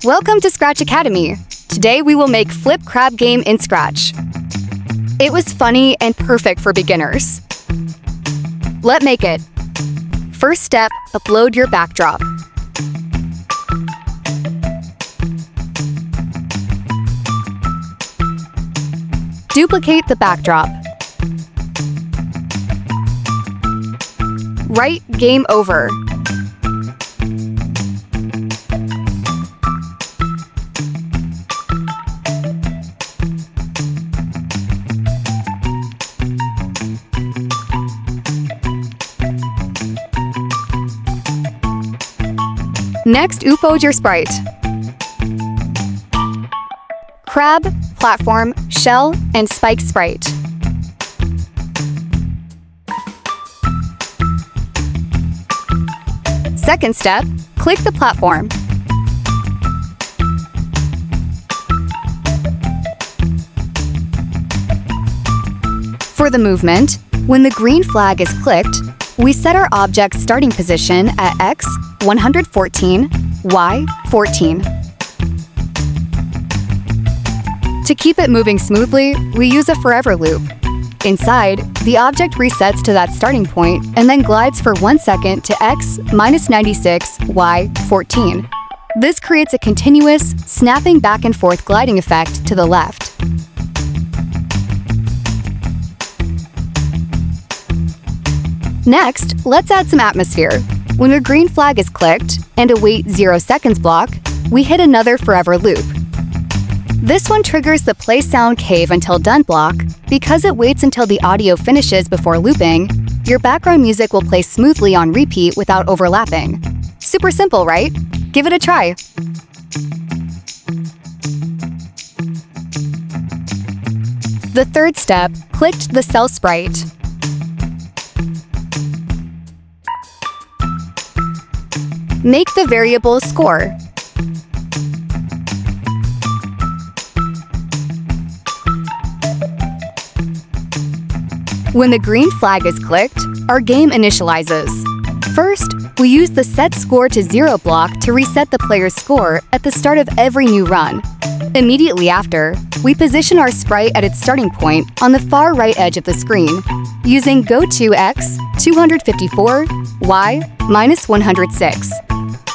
Welcome to Scratch Academy. Today we will make Flip Crab game in Scratch. It was funny and perfect for beginners. Let's make it. First step, upload your backdrop. Duplicate the backdrop. Write Game Over. Next, upload your sprite. Crab, platform, shell, and spike sprite. Second step, click the platform. For the movement, when the green flag is clicked, we set our object's starting position at X 114, Y 14. To keep it moving smoothly, we use a forever loop. Inside, the object resets to that starting point and then glides for 1 second to X minus 96, Y 14. This creates a continuous, snapping back and forth gliding effect to the left. Next, let's add some atmosphere. When the green flag is clicked and a wait 0 seconds block, we hit another forever loop. This one triggers the play sound cave until done block. Because it waits until the audio finishes before looping, your background music will play smoothly on repeat without overlapping. Super simple, right? Give it a try. The third step, clicked the cell sprite. Make the variable score. When the green flag is clicked, our game initializes. First, we use the set score to 0 block to reset the player's score at the start of every new run. Immediately after, we position our sprite at its starting point on the far right edge of the screen, using go to X 254, Y minus 106.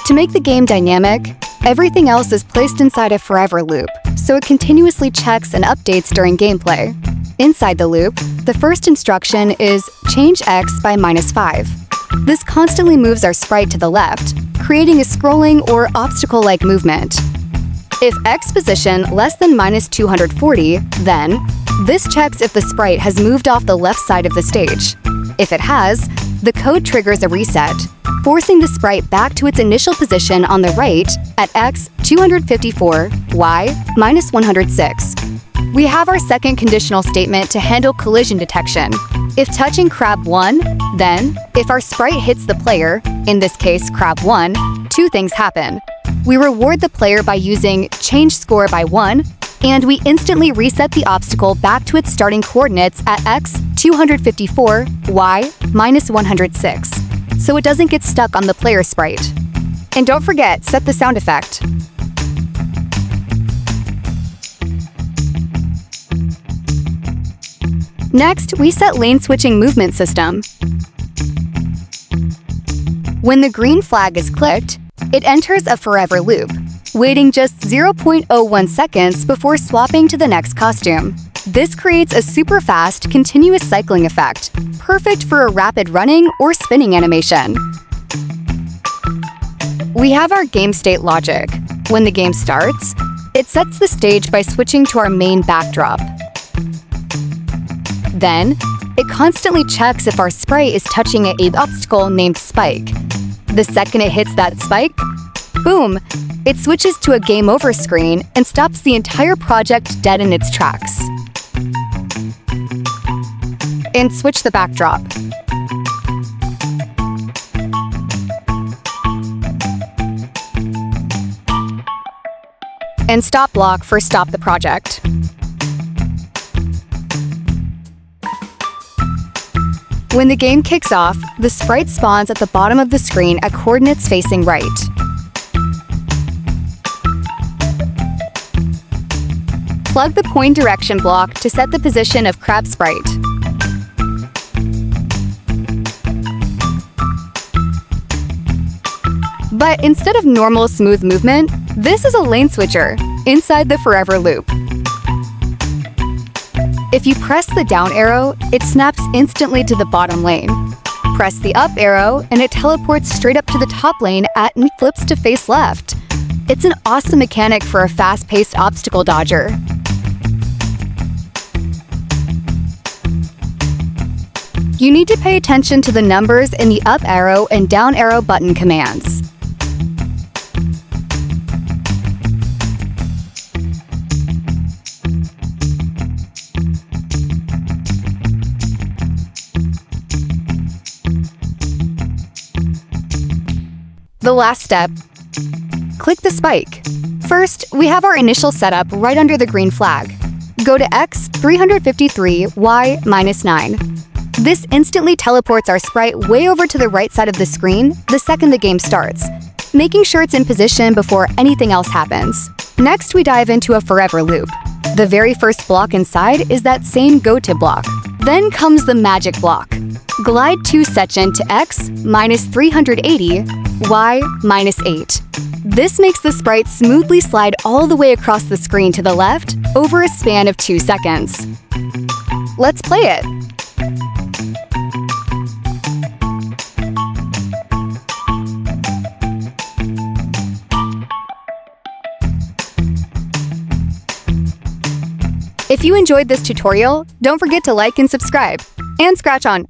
To make the game dynamic, everything else is placed inside a forever loop, so it continuously checks and updates during gameplay. Inside the loop, the first instruction is change X by -5. This constantly moves our sprite to the left, creating a scrolling or obstacle-like movement. If X position less than -240, then this checks if the sprite has moved off the left side of the stage. If it has, the code triggers a reset, forcing the sprite back to its initial position on the right at X 254, Y minus 106. We have our second conditional statement to handle collision detection. If touching Crab 1, then, if our sprite hits the player, in this case Crab 1, two things happen. We reward the player by using change score by 1, and we instantly reset the obstacle back to its starting coordinates at X 254, Y minus 106, so it doesn't get stuck on the player sprite. And don't forget, set the sound effect. Next, we set lane switching movement system. When the green flag is clicked, it enters a forever loop, waiting just 0.01 seconds before swapping to the next costume. This creates a super fast, continuous cycling effect, perfect for a rapid running or spinning animation. We have our game state logic. When the game starts, it sets the stage by switching to our main backdrop. Then, it constantly checks if our sprite is touching an obstacle named Spike. The second it hits that spike, boom, it switches to a game over screen and stops the entire project dead in its tracks. And switch the backdrop. And stop block for stop the project. When the game kicks off, the sprite spawns at the bottom of the screen at coordinates facing right. Plug the point direction block to set the position of Crab Sprite. But instead of normal smooth movement, this is a lane switcher inside the forever loop. If you press the down arrow, it snaps instantly to the bottom lane. Press the up arrow, and it teleports straight up to the top lane and flips to face left. It's an awesome mechanic for a fast-paced obstacle dodger. You need to pay attention to the numbers in the up arrow and down arrow button commands. The last step. Click the spike. First, we have our initial setup right under the green flag. Go to X 353, Y -9. This instantly teleports our sprite way over to the right side of the screen the second the game starts, making sure it's in position before anything else happens. Next, we dive into a forever loop. The very first block inside is that same go-to block. Then comes the magic block. Glide 2 section to X -380, Y -8. This makes the sprite smoothly slide all the way across the screen to the left over a span of 2 seconds. Let's play it. If you enjoyed this tutorial, don't forget to like and subscribe, and scratch on